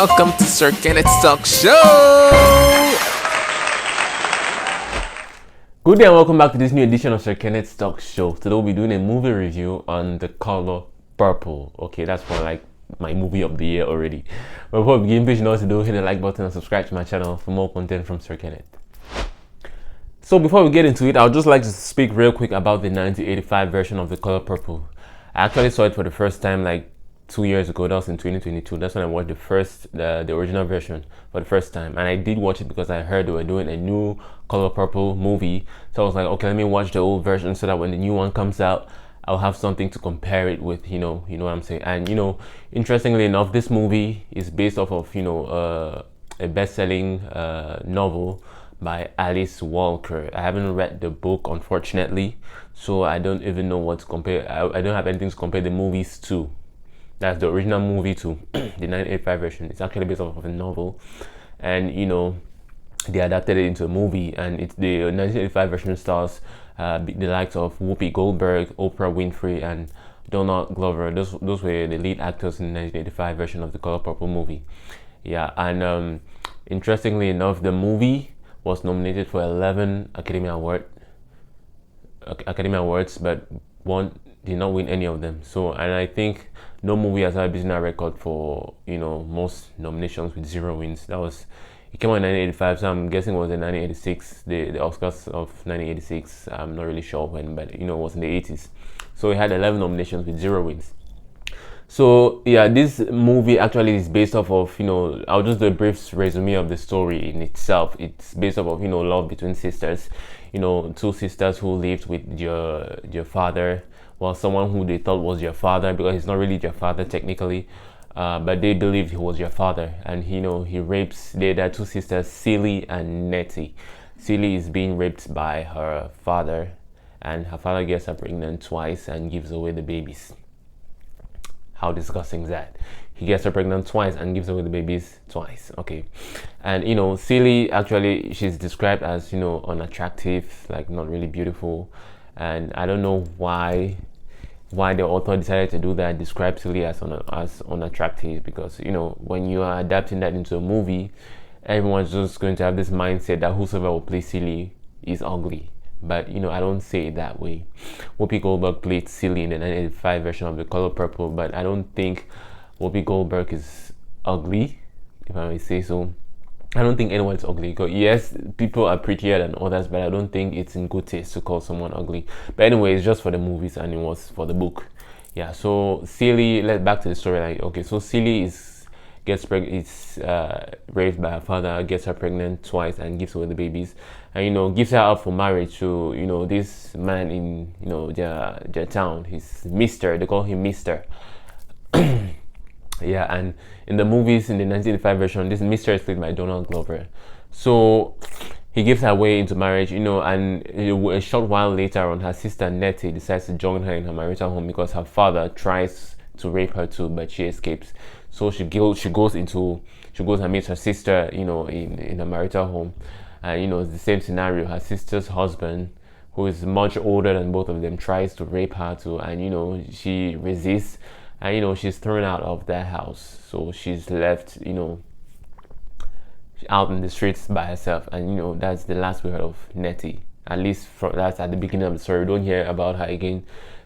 welcome to Sir-Kenneth's Talk Show. Good day and welcome back to this new edition of Sir-Kenneth's Talk Show. Today we'll be doing a movie review on The Color Purple. Okay, that's for like my movie of the year already. But before we begin, please you know what to do, hit the like button and subscribe to my channel for more content from Sir-Kenneth. So before we get into it, I would just like to speak real quick about the 1985 version of The Color Purple. I actually saw it for the first time like 2 years ago. That was in 2022. That's when I watched the original version for the first time, and I did watch it because I heard they were doing a new Color Purple movie. So I was like, okay, let me watch the old version so that when the new one comes out, I'll have something to compare it with. You know what I'm saying. And interestingly enough, this movie is based off of a best-selling novel by Alice Walker. I haven't read the book, unfortunately, so I don't even know what to compare. I don't have anything to compare the movies to. That's the original movie to the 1985 version. It's actually based off of a novel, and they adapted it into a movie. And it's the 1985 version stars the likes of Whoopi Goldberg, Oprah Winfrey, and Donald Glover. Those were the lead actors in the 1985 version of the Color Purple movie. Yeah, and interestingly enough, the movie was nominated for 11 Academy Awards, but one did not win any of them. So, and I think no movie has ever beaten that record for most nominations with 0 wins. It came out in 1985, so I'm guessing it was in 1986, the Oscars of 1986. I'm not really sure when, but it was in the 80s. So it had 11 nominations with 0 wins. So yeah, this movie actually is based off of I'll just do a brief resume of the story in itself. It's based off of love between sisters, two sisters who lived with your father. Well, someone who they thought was your father, because he's not really your father technically, but they believed he was your father. And he rapes their two sisters, Celie and Nettie. Celie is being raped by her father, and her father gets her pregnant twice and gives away the babies. How disgusting is that? He gets her pregnant twice and gives away the babies twice. Okay. And Celie, actually, she's described as unattractive, like not really beautiful. And I don't know why the author decided to do that, describe Celie as unattractive, because when you are adapting that into a movie, everyone's just going to have this mindset that whosoever will play Celie is ugly. But I don't say it that way. Whoopi Goldberg played Celie in the 1985 version of The Color Purple, but I don't think Whoopi Goldberg is ugly, if I may say so. I don't think anyone's ugly. Yes, people are prettier than others, but I don't think it's in good taste to call someone ugly. But anyway, it's just for the movies and it was for the book. Yeah, so Celie, back to the story. So Celie gets raised by her father, gets her pregnant twice and gives away the babies, and gives her up for marriage to this man in their town. He's Mr. They call him Mr. Yeah, and in the movies, in the 1985 version, this Mr. is played by Donald Glover. So he gives her away into marriage, and a short while later on, her sister Nettie decides to join her in her marital home because her father tries to rape her too, but she escapes. So she goes and meets her sister, in a marital home. And it's the same scenario. Her sister's husband, who is much older than both of them, tries to rape her too, and she resists. And she's thrown out of their house, so she's left out in the streets by herself. And that's the last we heard of Nettie, at least that's at the beginning of the story. We don't hear about her again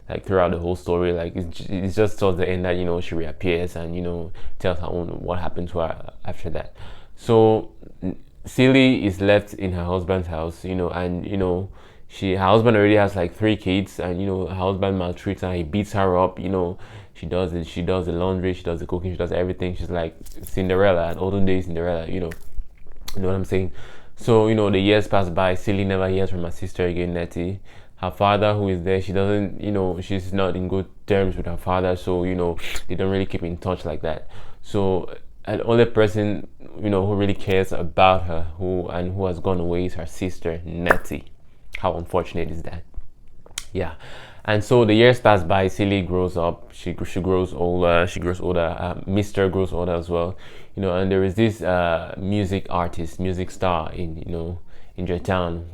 like throughout the whole story. Like it's just towards the end that she reappears and tells her own what happened to her after that. So Celie is left in her husband's house, and her husband already has like 3 kids, and her husband maltreats her. He beats her up. She does the laundry, she does the cooking, she does everything. She's like Cinderella, an olden days Cinderella. You know what I'm saying? So the years pass by. Celie never hears from her sister again, Nettie. Her father, who is there, she doesn't, she's not in good terms with her father, so they don't really keep in touch like that. So an only person who really cares about her, who has gone away, is her sister Nettie. How unfortunate is that? Yeah. And so the years pass by. Celie grows up. She grows older. Mr. grows older as well. And there is this music star in your town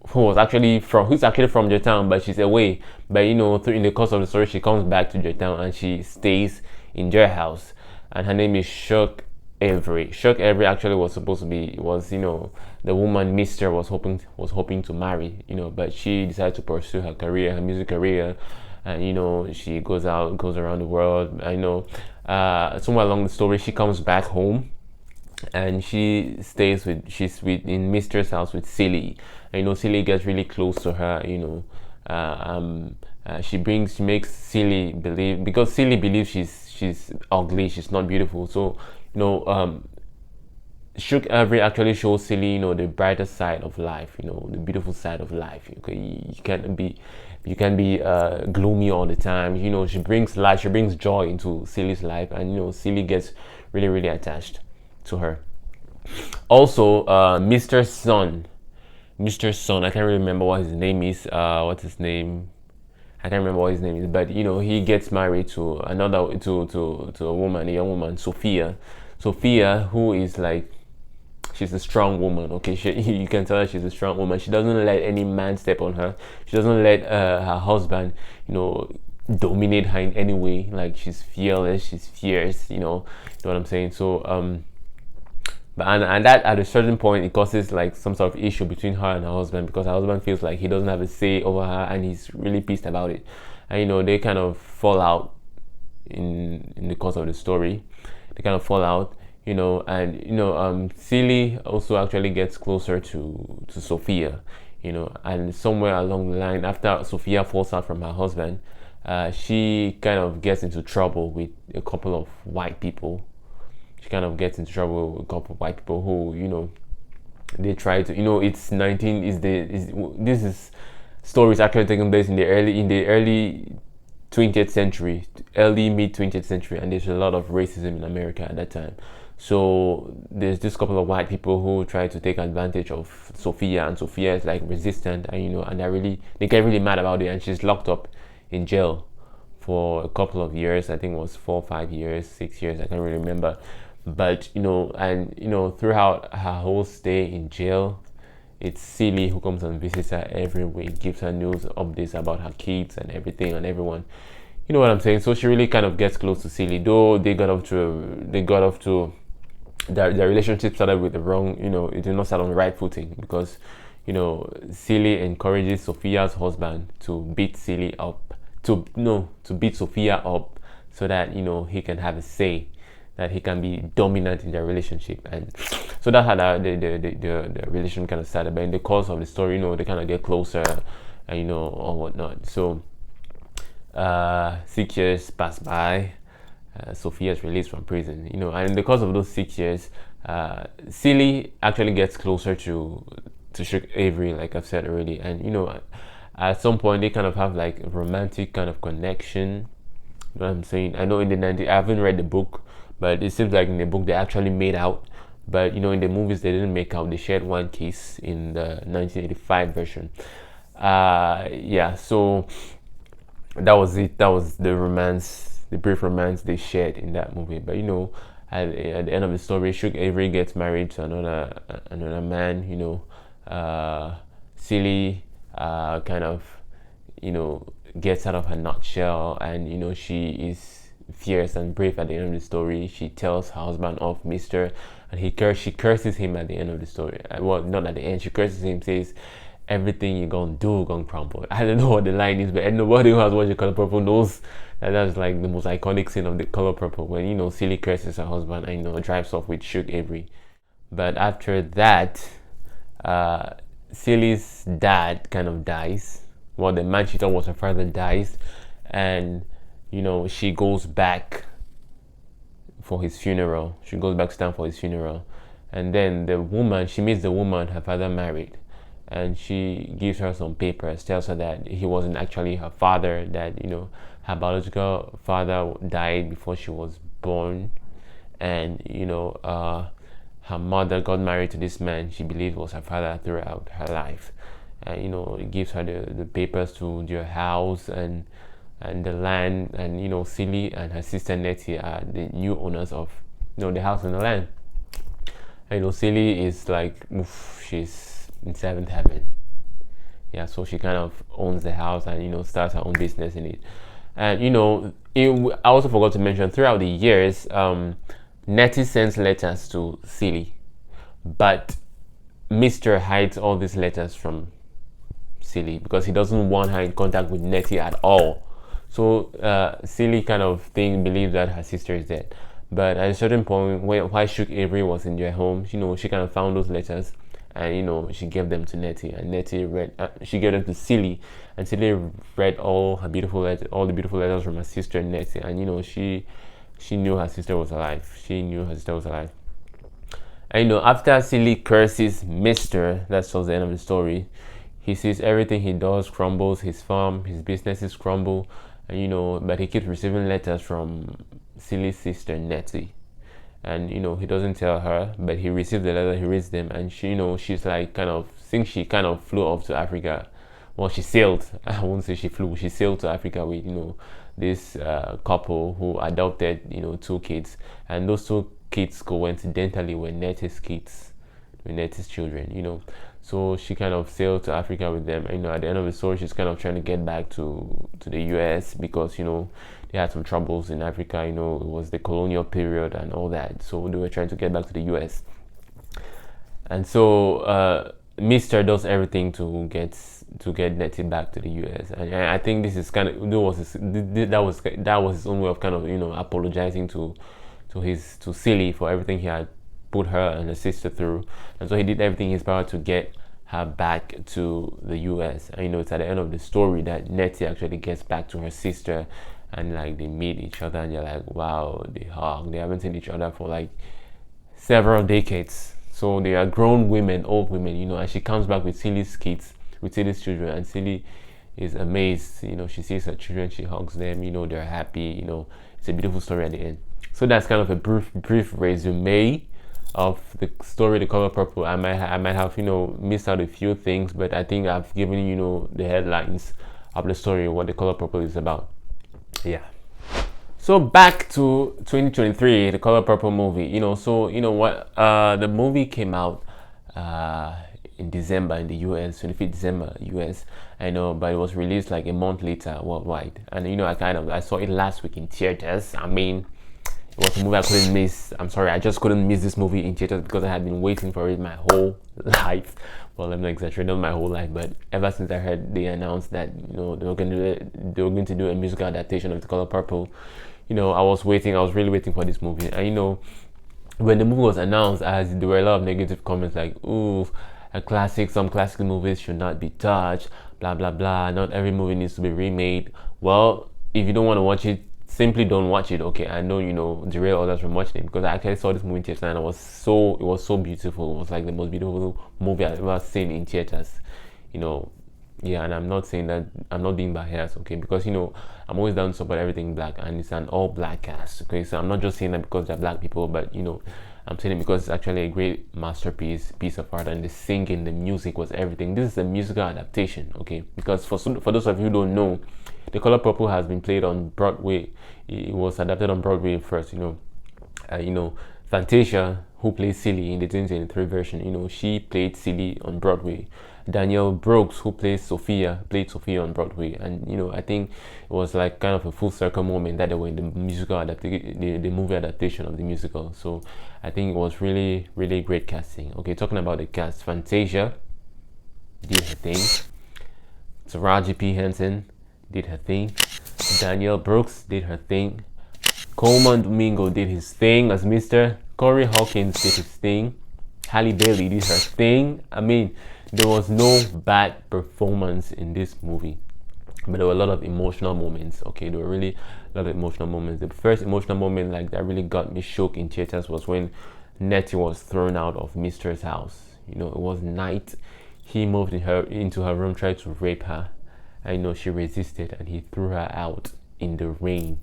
who's actually from your town, but she's away. But in the course of the story, she comes back to your town and she stays in your house. And her name is Avery. Shook Avery actually was supposed to be was the woman Mister was hoping to marry, but she decided to pursue her career, her music career, and she goes around the world. I know somewhere along the story she comes back home and she's with in Mister's house with Silly. And Silly gets really close to her. She makes Silly believe, because Silly believes she's ugly, she's not beautiful. So Shook Avery actually shows Silly, the brighter side of life, the beautiful side of life. Okay, you can be gloomy all the time. She brings light, she brings joy into Silly's life, and Silly gets really, really attached to her. Also, Mr. Son, I can't really remember what his name is. What's his name? I can't remember what his name is, but he gets married to another to a woman, a young woman, Sophia. Sophia, who is like, she's a strong woman. Okay, you can tell her she's a strong woman. She doesn't let any man step on her. She doesn't let her husband, dominate her in any way. Like, she's fearless, she's fierce. You know what I'm saying? So but and that at a certain point it causes like some sort of issue between her and her husband, because her husband feels like he doesn't have a say over her and he's really pissed about it. And they kind of fall out in the course of the story. They kind of fall out. Silly also actually gets closer to Sophia, and somewhere along the line, after Sophia falls out from her husband, she kind of gets into trouble with a couple of white people. She kind of gets into trouble with a couple of white people who, they try to, it's 19, this is stories actually taking place in the early 20th century, early mid 20th century, and there's a lot of racism in America at that time. So there's this couple of white people who try to take advantage of Sophia, and Sophia is like resistant, and and they get really mad about it, and she's locked up in jail for a couple of years. I think it was 4, 5 years, 6 years, I can't really remember. But throughout her whole stay in jail, it's Silly who comes and visits her every week, gives her news, updates about her kids and everything and everyone. You know what I'm saying? So she really kind of gets close to Silly, though they got off to their relationship started with the wrong, it did not start on the right footing, because Silly encourages Sophia's husband to beat Silly up, to beat Sophia up, so that he can have a say, that he can be dominant in their relationship. And so that's how the relation kind of started. But in the course of the story, they kind of get closer, and or whatnot. So 6 years pass by. Sophia is released from prison, and in the course of those 6 years, Silly actually gets closer to Shook Avery, like I've said already. And at some point they kind of have like a romantic kind of connection. You know what I'm saying? I know in the 90s, I haven't read the book, but it seems like in the book they actually made out. But in the movies they didn't make out. They shared one kiss in the 1985 version. So that was it. That was the romance, the brief romance they shared in that movie. But at the end of the story, Shook Avery gets married to another man. Silly kind of gets out of her nutshell, and she is fierce and brave at the end of the story. She tells her husband off, Mister, and she curses him at the end of the story. Well, not at the end. She curses him, says, "Everything you gonna do gonna crumble." I don't know what the line is, but nobody who has watched The Color Purple knows that that's like the most iconic scene of The Color Purple, when Silly curses her husband and drives off with Shook Avery. But after that, Silly's dad kind of dies. Well, the man she thought was her father dies, and she goes back for his funeral. She goes back to town for his funeral, and then she meets the woman her father married, and she gives her some papers, tells her that he wasn't actually her father, that her biological father died before she was born, and her mother got married to this man she believed was her father throughout her life. And it gives her the papers to their house and the land, and Silly and her sister Nettie are the new owners of the house and the land. And Silly is like, she's in seventh heaven. Yeah, so she kind of owns the house and starts her own business in it. And I also forgot to mention, throughout the years, Nettie sends letters to Silly, but Mr. hides all these letters from Silly because he doesn't want her in contact with Nettie at all. So Silly kind of believes that her sister is dead. But at a certain point, while Shook Avery was in their home, she kind of found those letters, and she gave them to Nettie, and Nettie read. She gave them to Silly, and Silly read all the beautiful letters from her sister Nettie, and she knew her sister was alive. She knew her sister was alive. And after Silly curses Mister, that's towards the end of the story. He sees everything he does crumbles. His farm, his businesses crumble, and but he keeps receiving letters from Silly's sister Nettie, and he doesn't tell her, but he receives the letter, he reads them, and she's like since she kind of flew off to Africa. Well, she sailed. I won't say she flew. She sailed to Africa with this couple who adopted 2 kids, and those 2 kids coincidentally were Nettie's kids, were Nettie's children. So she kind of sailed to Africa with them. And, at the end of the story, she's kind of trying to get back to the US because they had some troubles in Africa. It was the colonial period and all that, so they were trying to get back to the US. And so Mister does everything to get Nettie back to the US, and I think this is kind of that was his own way of kind of apologizing to Silly for everything he had put her and her sister through, and so he did everything in his power to get her back to the US. And it's at the end of the story that Nettie actually gets back to her sister, and like they meet each other, and you're like, wow, they hug. They haven't seen each other for like several decades. So they are grown women, old women, and she comes back with Silly's kids, with Silly's children, and Silly is amazed. She sees her children, she hugs them, they're happy, it's a beautiful story at the end. So that's kind of a brief resume of the story, The Color Purple. I might have missed out a few things, but I think I've given the headlines of the story, what The Color Purple is about. Yeah. So back to 2023, The Color Purple movie. So what? The movie came out in December in the US, 25th December US. I know, but it was released like a month later worldwide. And I saw it last week in theaters. I mean, it was a movie I couldn't miss. I'm sorry, I just couldn't miss this movie in theaters because I had been waiting for it my whole life. Well, I'm not exaggerating, not my whole life, but ever since I heard they announced that they were going to do a musical adaptation of The Color Purple, I was really waiting for this movie. And when the movie was announced, there were a lot of negative comments like, ooh, some classic movies should not be touched, blah blah blah, not every movie needs to be remade. Well, if you don't want to watch it, simply don't watch it. Okay, I know derail others from watching it, because I actually saw this movie in theaters and it was so beautiful. It was like the most beautiful movie I've ever seen in theaters. Yeah, and I'm not saying that, I'm not being biased, okay, because I'm always down to support everything black, and it's an all black cast, okay. So I'm not just saying that because they're black people, but I'm saying it because it's actually a great masterpiece, piece of art, and the singing, the music was everything. This is a musical adaptation, okay, because for those of you who don't know, The Color Purple has been played on Broadway. It was adapted on Broadway first. Fantasia, who plays Silly in the 2023 version, she played Silly on Broadway. Danielle Brooks, who played Sophia on Broadway, and I think it was like kind of a full circle moment that they were in the musical the movie adaptation of the musical. So I think it was really, really great casting. Okay, talking about the cast, Fantasia did her thing. Taraji P. Henson did her thing. Danielle Brooks did her thing. Coleman Domingo did his thing as Mr. Corey Hawkins did his thing. Halle Bailey did her thing. I mean, there was no bad performance in this movie, but there were a lot of emotional moments. Okay, there were really a lot of emotional moments. The first emotional moment like that really got me shook in theaters was when Nettie was thrown out of Mister's house. It was night. He moved into her room, tried to rape her. I know she resisted, and he threw her out in the rain.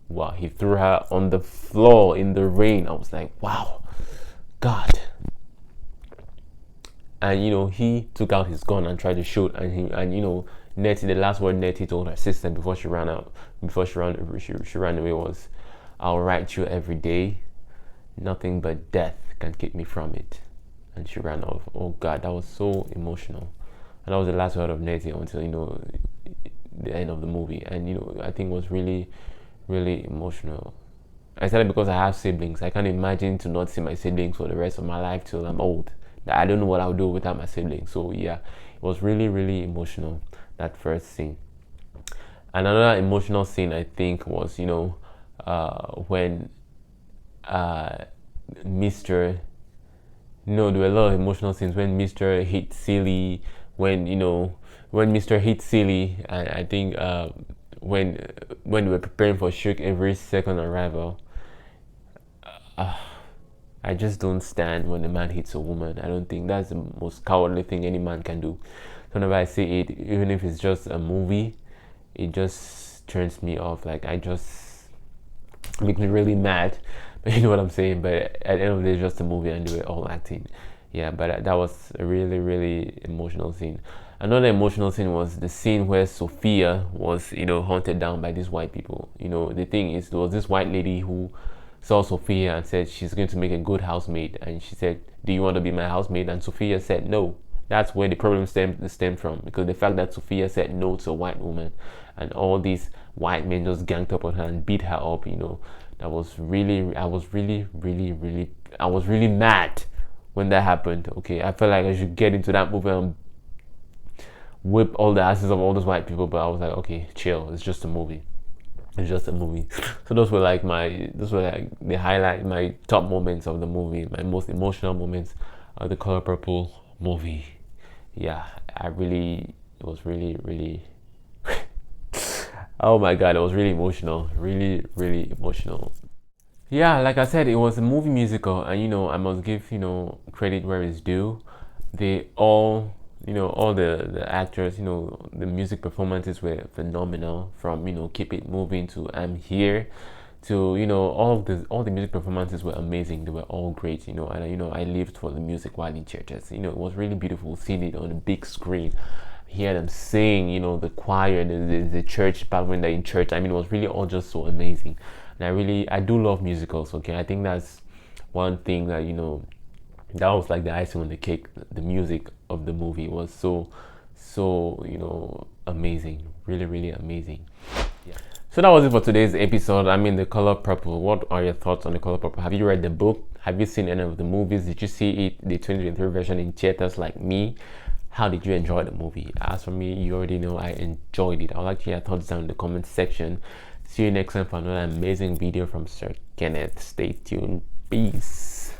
Wow, he threw her on the floor in the rain. I was like, wow, God. And he took out his gun and tried to shoot, and Nettie, the last word Nettie told her sister before she ran away was, "I'll write you every day. Nothing but death can keep me from it." And she ran off. Oh God, that was so emotional. And that was the last word of Nettie until the end of the movie. And I think it was really, really emotional. I said it because I have siblings. I can't imagine to not see my siblings for the rest of my life till I'm old. I don't know what I'll do without my siblings. So yeah, it was really, really emotional, that first scene. And another emotional scene I think was, when Mr. No, there were a lot of emotional scenes when Mr. hit Silly, when Mr. hit Silly, and I think when we were preparing for Shook every second arrival. I just don't stand when a man hits a woman. I don't think that's the most cowardly thing any man can do. So whenever I see it, even if it's just a movie, it just turns me off. Like I just makes me really mad. You know what I'm saying? But at the end of the day, it's just a movie and they were all acting. Yeah, but that was a really, really emotional scene. Another emotional scene was the scene where Sophia was, hunted down by these white people. The thing is, there was this white lady who saw Sophia and said she's going to make a good housemaid. And she said, "Do you want to be my housemaid?" And Sophia said no. That's where the problem stemmed from, because the fact that Sophia said no to a white woman and all these white men just ganged up on her and beat her up, I was really, mad when that happened. Okay, I felt like I should get into that movie and whip all the asses of all those white people, but I was like, okay, chill. It's just a movie. It's just a movie. So those were like the highlight, my top moments of the movie, my most emotional moments of the Color Purple movie. Yeah, it was really, really. Oh my god, it was really emotional. Really, really emotional. Yeah, like I said, it was a movie musical, and I must give credit where it's due. They all the actors, the music performances were phenomenal. From Keep It Moving to I'm Here, to all the music performances were amazing. They were all great, and I lived for the music while in churches. It was really beautiful seeing it on the big screen. Hear them sing, the choir, the church back when they're in church. I mean, it was really all just so amazing. And I do love musicals. Okay, I think that's one thing that that was like the icing on the cake. The music of the movie was so amazing, really, really amazing. Yeah. So that was it for today's episode. I mean, The Color Purple. What are your thoughts on The Color Purple? Have you read the book? Have you seen any of the movies? Did you see it, the 2023 version, in theaters like me? How did you enjoy the movie? As for me, you already know I enjoyed it. I'd like to hear your thoughts down in the comment section. See you next time for another amazing video from Sir-Kenneth. Stay tuned. Peace.